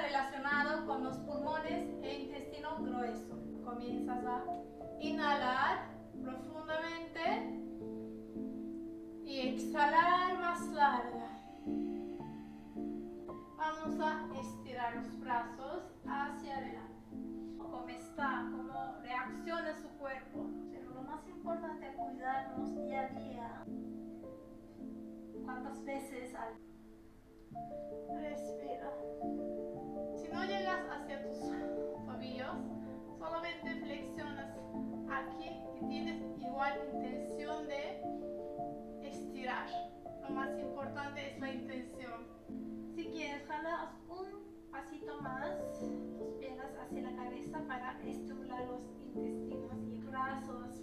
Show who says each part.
Speaker 1: relacionado con los pulmones e intestino grueso. Comienzas a inhalar profundamente y exhalar más larga. Vamos a estirar los brazos hacia adelante. ¿Cómo está? ¿Cómo reacciona su cuerpo? Pero lo más importante es cuidarnos día a día. ¿Cuántas veces al respira? Si no llegas hacia tus tobillos, solamente flexionas aquí y tienes igual intención de estirar. Lo más importante es la intención. Si quieres, jalas un pasito más tus piernas hacia la cabeza para estimular los intestinos y brazos.